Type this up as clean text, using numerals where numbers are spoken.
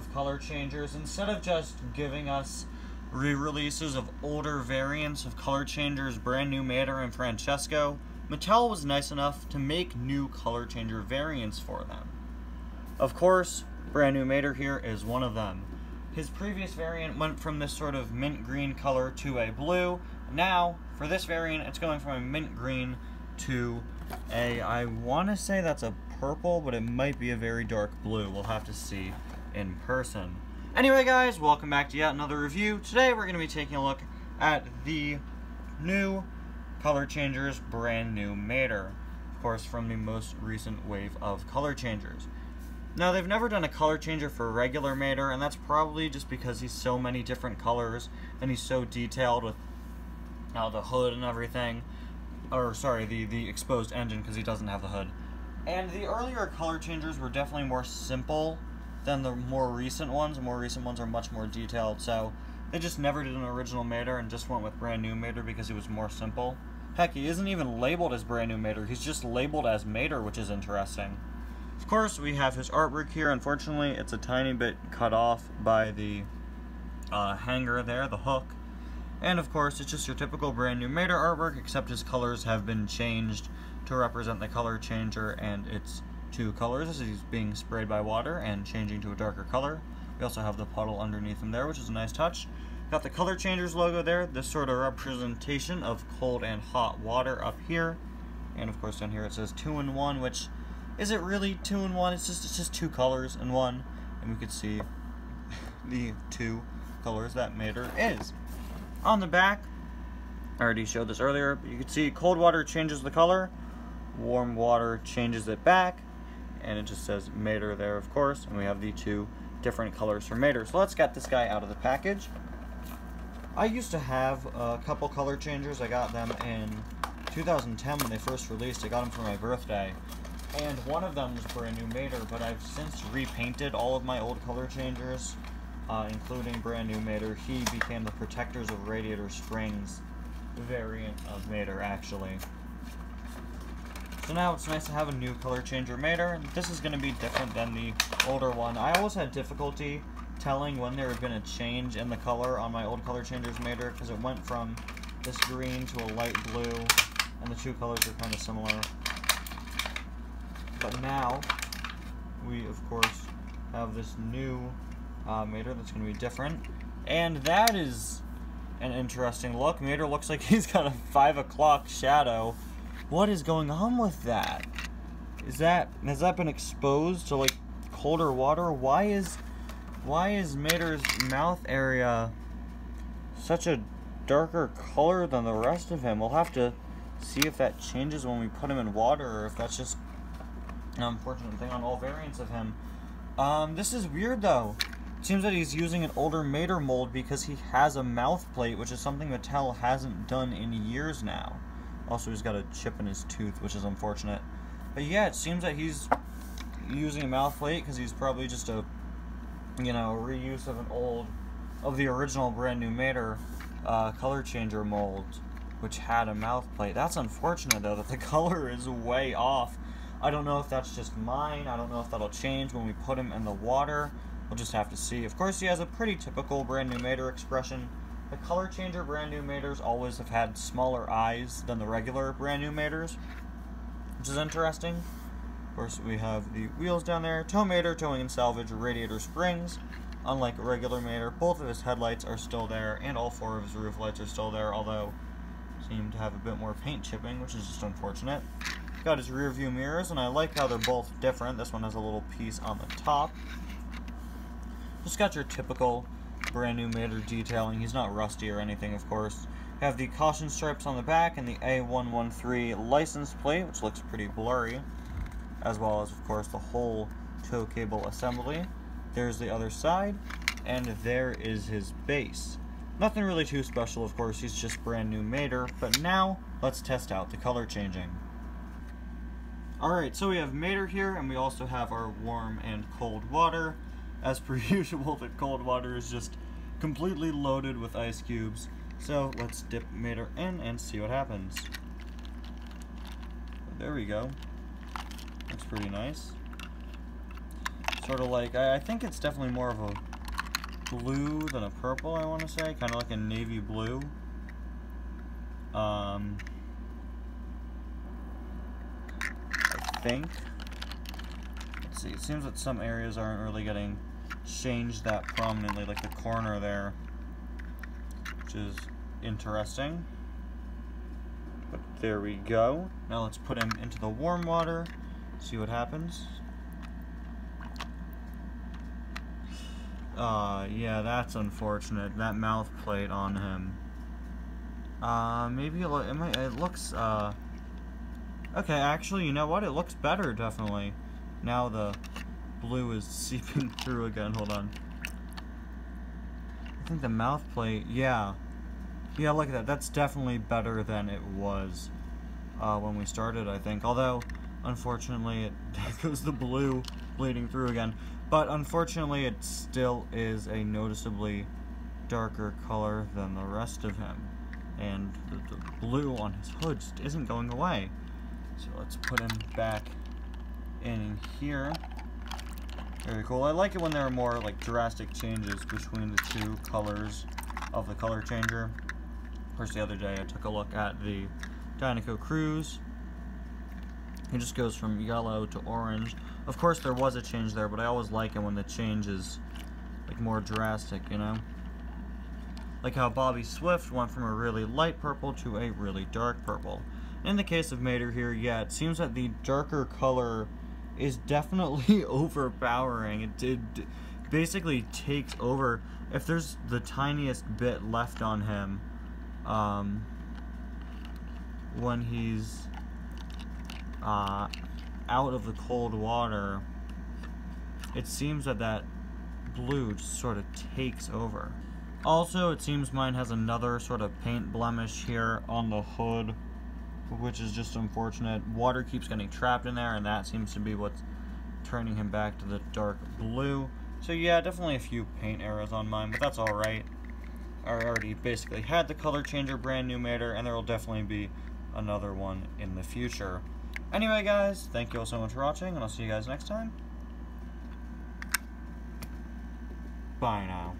of color changers. Instead of just giving us re-releases of older variants of color changers, brand new Mater and Francesco, Mattel was nice enough to make new color changer variants for them. Of course, brand new Mater here is one of them. His previous variant went from this sort of mint green color to a blue. Now, for this variant, it's going from a mint green to I want to say that's a purple, but it might be a very dark blue. We'll have to see in person. Anyway, guys, welcome back to yet another review. Today, we're going to be taking a look at the new color changers, brand new Mater. Of course, from the most recent wave of color changers. Now, they've never done a color changer for regular Mater, and that's probably just because he's so many different colors, and he's so detailed with the hood and everything. Or, sorry, the exposed engine, because he doesn't have the hood. And the earlier color changers were definitely more simple than the more recent ones. The more recent ones are much more detailed, so they just never did an original Mater and just went with brand new Mater because he was more simple. Heck, he isn't even labeled as brand new Mater, he's just labeled as Mater, which is interesting. Of course, we have his artwork here. Unfortunately, it's a tiny bit cut off by the hanger there, the hook. And of course, it's just your typical brand new Mater artwork, except his colors have been changed to represent the color changer and its two colors as he's being sprayed by water and changing to a darker color. We also have the puddle underneath him there, which is a nice touch. Got the color changers logo there, this sort of representation of cold and hot water up here. And of course down here it says 2-in-1, which isn't really 2-in-1, it's just two colors in one. And we could see the two colors that Mater is. On the back, I already showed this earlier, but you can see cold water changes the color, warm water changes it back, and it just says Mater there, of course, and we have the two different colors for Mater. So let's get this guy out of the package. I used to have a couple color changers. I got them in 2010 when they first released. I got them for my birthday, and one of them was brand new Mater, but I've since repainted all of my old color changers, including brand new Mater. He became the Protectors of Radiator Springs variant of Mater, actually. So now it's nice to have a new color changer Mater. This is going to be different than the older one. I always had difficulty telling when they were going to change in the color on my old color changers Mater, because it went from this green to a light blue, and the two colors are kind of similar. But now, we of course have this new Mater that's going to be different, and that is an interesting look. Mater looks like he's got a 5 o'clock shadow. What is going on with that? Has that been exposed to like colder water? Why is Mater's mouth area such a darker color than the rest of him? We'll have to see if that changes when we put him in water, or if that's just an unfortunate thing on all variants of him. This is weird though. It seems that he's using an older Mater mold because he has a mouth plate, which is something Mattel hasn't done in years now. Also, he's got a chip in his tooth, which is unfortunate. But yeah, it seems that he's using a mouth plate because he's probably just a, reuse of the original brand new Mater color changer mold, which had a mouth plate. That's unfortunate though, that the color is way off. I don't know if that's just mine. I don't know if that'll change when we put him in the water. We'll just have to see. Of course, he has a pretty typical brand new Mater expression. The color changer brand new Maters always have had smaller eyes than the regular brand new Maters, which is interesting. Of course, we have the wheels down there. Tow Mater, towing and salvage, radiator springs. Unlike a regular Mater, both of his headlights are still there, and all 4 of his roof lights are still there, although seem to have a bit more paint chipping, which is just unfortunate. Got his rear view mirrors, and I like how they're both different. This one has a little piece on the top. Just got your typical brand new Mater detailing. He's not rusty or anything, of course. You have the caution stripes on the back and the A113 license plate, which looks pretty blurry, as well as, of course, the whole tow cable assembly. There's the other side, and there is his base. Nothing really too special, of course. He's just brand new Mater. But now, let's test out the color changing. Alright, so we have Mater here, and we also have our warm and cold water. As per usual, the cold water is just completely loaded with ice cubes. So let's dip Mater in and see what happens. There we go. Looks pretty nice. Sort of like, I think it's definitely more of a blue than a purple, I want to say. Kind of like a navy blue. I think. Let's see, it seems that some areas aren't really getting changed that prominently, like the corner there, which is interesting. But there we go. Now let's put him into the warm water, see what happens. Yeah, that's unfortunate. That mouth plate on him. Maybe it looks, okay, actually, you know what? It looks better, definitely. Now the blue is seeping through again. Hold on. I think the mouth plate, yeah. Yeah, look at that. That's definitely better than it was when we started, I think. Although, unfortunately, there goes the blue bleeding through again. But unfortunately, it still is a noticeably darker color than the rest of him. And the blue on his hood just isn't going away. So let's put him back in here. Very cool. I like it when there are more like drastic changes between the two colors of the color changer. Of course, the other day I took a look at the Dinoco Cruise. It just goes from yellow to orange. Of course, there was a change there, but I always like it when the change is like more drastic, you know? Like how Bobby Swift went from a really light purple to a really dark purple. In the case of Mater here, yeah, it seems that the darker color is definitely overpowering. It basically takes over. If there's the tiniest bit left on him, when he's out of the cold water, it seems that that blue just sort of takes over. Also, it seems mine has another sort of paint blemish here on the hood, which is just unfortunate. Water keeps getting trapped in there, and that seems to be what's turning him back to the dark blue. So yeah, definitely a few paint errors on mine, but that's alright. I already basically had the color changer brand new Mater, and there will definitely be another one in the future. Anyway guys, thank you all so much for watching, and I'll see you guys next time. Bye now.